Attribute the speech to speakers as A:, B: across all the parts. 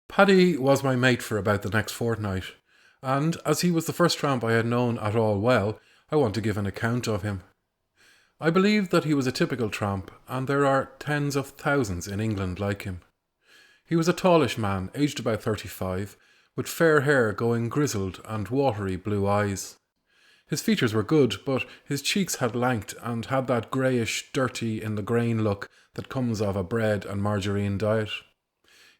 A: Paddy was my mate for about the next fortnight, and as he was the first tramp I had known at all well, I want to give an account of him. I believe that he was a typical tramp, and there are tens of thousands in England like him. He was a tallish man, aged about 35, with fair hair going grizzled and watery blue eyes. His features were good, but his cheeks had lanked and had that greyish, dirty in the grain look that comes of a bread and margarine diet.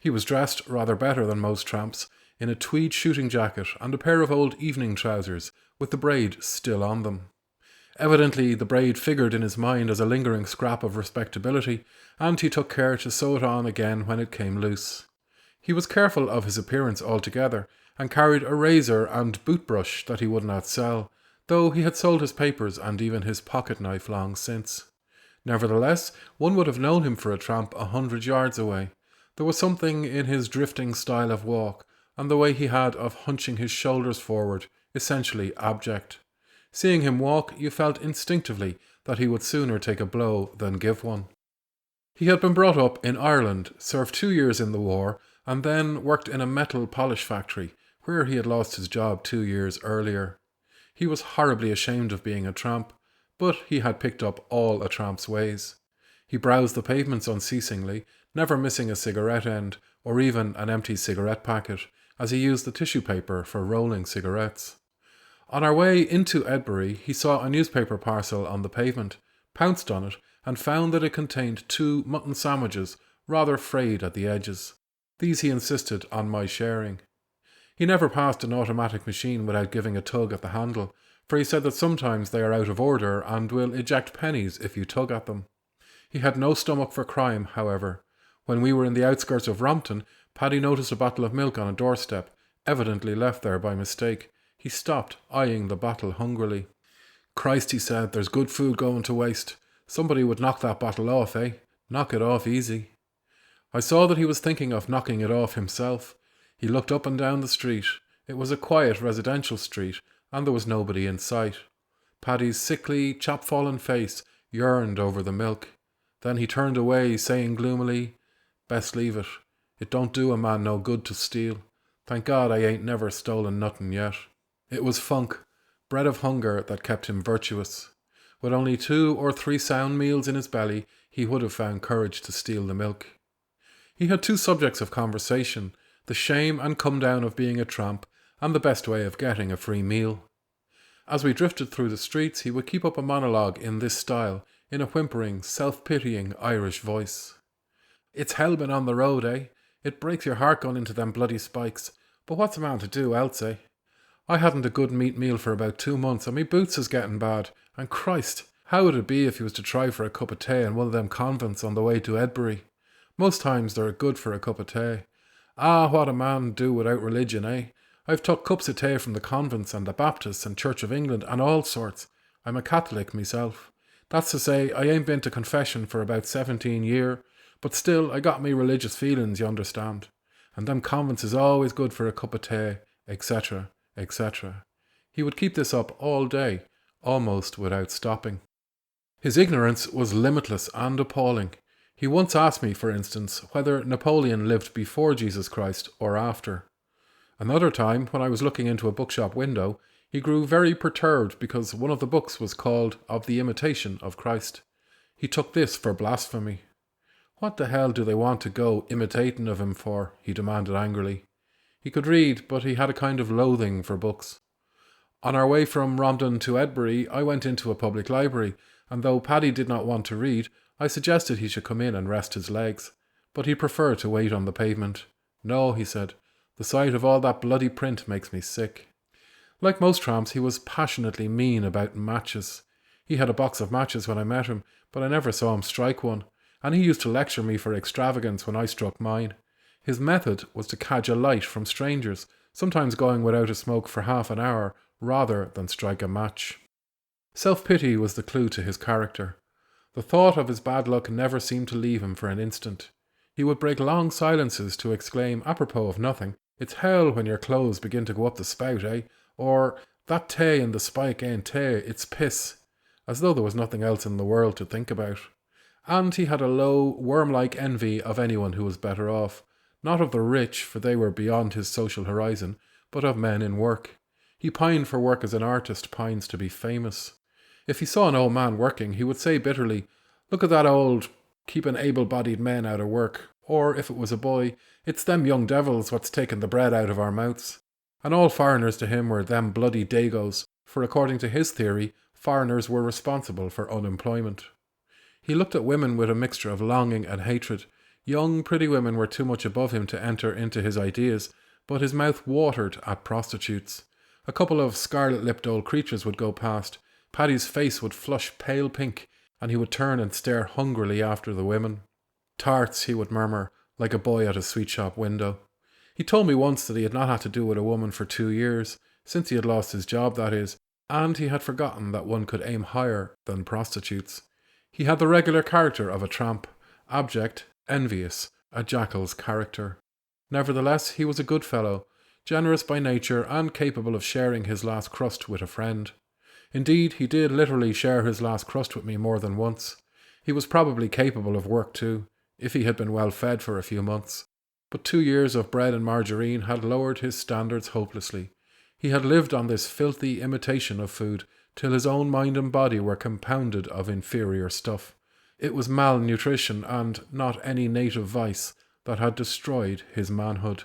A: He was dressed rather better than most tramps, in a tweed shooting jacket and a pair of old evening trousers, with the braid still on them. Evidently the braid figured in his mind as a lingering scrap of respectability, and he took care to sew it on again when it came loose. He was careful of his appearance altogether, and carried a razor and boot brush that he would not sell, though he had sold his papers and even his pocket knife long since. Nevertheless, one would have known him for a tramp 100 yards away. There was something in his drifting style of walk, and the way he had of hunching his shoulders forward, essentially abject. Seeing him walk, you felt instinctively that he would sooner take a blow than give one. He had been brought up in Ireland, served 2 years in the war, and then worked in a metal polish factory, where he had lost his job 2 years earlier. He was horribly ashamed of being a tramp, but he had picked up all a tramp's ways. He browsed the pavements unceasingly, never missing a cigarette end, or even an empty cigarette packet, as he used the tissue paper for rolling cigarettes. On our way into Edbury, he saw a newspaper parcel on the pavement, pounced on it, and found that it contained 2 mutton sandwiches, rather frayed at the edges. These he insisted on my sharing. He never passed an automatic machine without giving a tug at the handle, for he said that sometimes they are out of order and will eject pennies if you tug at them. He had no stomach for crime, however. When we were in the outskirts of Rompton, Paddy noticed a bottle of milk on a doorstep, evidently left there by mistake. He stopped, eyeing the bottle hungrily. "Christ," he said, "there's good food going to waste. Somebody would knock that bottle off, eh? Knock it off easy." I saw that he was thinking of knocking it off himself. He looked up and down the street. It was a quiet residential street, and there was nobody in sight. Paddy's sickly, chapfallen face yearned over the milk. Then he turned away, saying gloomily, "Best leave it. It don't do a man no good to steal. Thank God I ain't never stolen nothing yet." It was funk, bread of hunger, that kept him virtuous. With only 2 or 3 sound meals in his belly, he would have found courage to steal the milk. He had 2 subjects of conversation, the shame and come down of being a tramp, and the best way of getting a free meal. As we drifted through the streets, he would keep up a monologue in this style, in a whimpering, self-pitying Irish voice. "It's hell been on the road, eh? It breaks your heart going into them bloody spikes. But what's a man to do else, eh? I hadn't a good meat meal for about 2 months, and me boots is getting bad. And Christ, how would it be if he was to try for a cup of tea in one of them convents on the way to Edbury? Most times they're good for a cup of tea. Ah, what a man do without religion, eh? I've took cups of tea from the convents and the Baptists and Church of England and all sorts. I'm a Catholic myself. That's to say, I ain't been to confession for about 17 year, but still I got me religious feelings, you understand. And them convents is always good for a cup of tea, etc., etc." He would keep this up all day, almost without stopping. His ignorance was limitless and appalling. He once asked me, for instance, whether Napoleon lived before Jesus Christ or after. Another time, when I was looking into a bookshop window, he grew very perturbed because one of the books was called Of the Imitation of Christ. He took this for blasphemy. "What the hell do they want to go imitating of him for?" he demanded angrily. He could read, but he had a kind of loathing for books. On our way from Rompton to Edbury, I went into a public library, and though Paddy did not want to read, I suggested he should come in and rest his legs. But he preferred to wait on the pavement. "No," he said, "the sight of all that bloody print makes me sick." Like most tramps, he was passionately mean about matches. He had a box of matches when I met him, but I never saw him strike one, and he used to lecture me for extravagance when I struck mine. His method was to cadge a light from strangers, sometimes going without a smoke for half an hour, rather than strike a match. Self-pity was the clue to his character. The thought of his bad luck never seemed to leave him for an instant. He would break long silences to exclaim, apropos of nothing, "It's hell when your clothes begin to go up the spout, eh?" Or, "That tea in the spike ain't tea, it's piss," as though there was nothing else in the world to think about. And he had a low, worm-like envy of anyone who was better off, not of the rich, for they were beyond his social horizon, but of men in work. He pined for work as an artist pines to be famous. If he saw an old man working, he would say bitterly, "Look at that old, keeping able-bodied men out of work." Or, if it was a boy, "It's them young devils what's taken the bread out of our mouths." And all foreigners to him were them bloody Dagos, for according to his theory, foreigners were responsible for unemployment. He looked at women with a mixture of longing and hatred. Young, pretty women were too much above him to enter into his ideas, but his mouth watered at prostitutes. A couple of scarlet-lipped old creatures would go past. Paddy's face would flush pale pink, and he would turn and stare hungrily after the women. "Tarts," he would murmur, like a boy at a sweet shop window. He told me once that he had not had to do with a woman for 2 years, since he had lost his job, that is, and he had forgotten that one could aim higher than prostitutes. He had the regular character of a tramp, abject, envious, a jackal's character. Nevertheless, he was a good fellow, generous by nature and capable of sharing his last crust with a friend. Indeed, he did literally share his last crust with me more than once. He was probably capable of work too, if he had been well fed for a few months. But 2 years of bread and margarine had lowered his standards hopelessly. He had lived on this filthy imitation of food till his own mind and body were compounded of inferior stuff. It was malnutrition and not any native vice that had destroyed his manhood.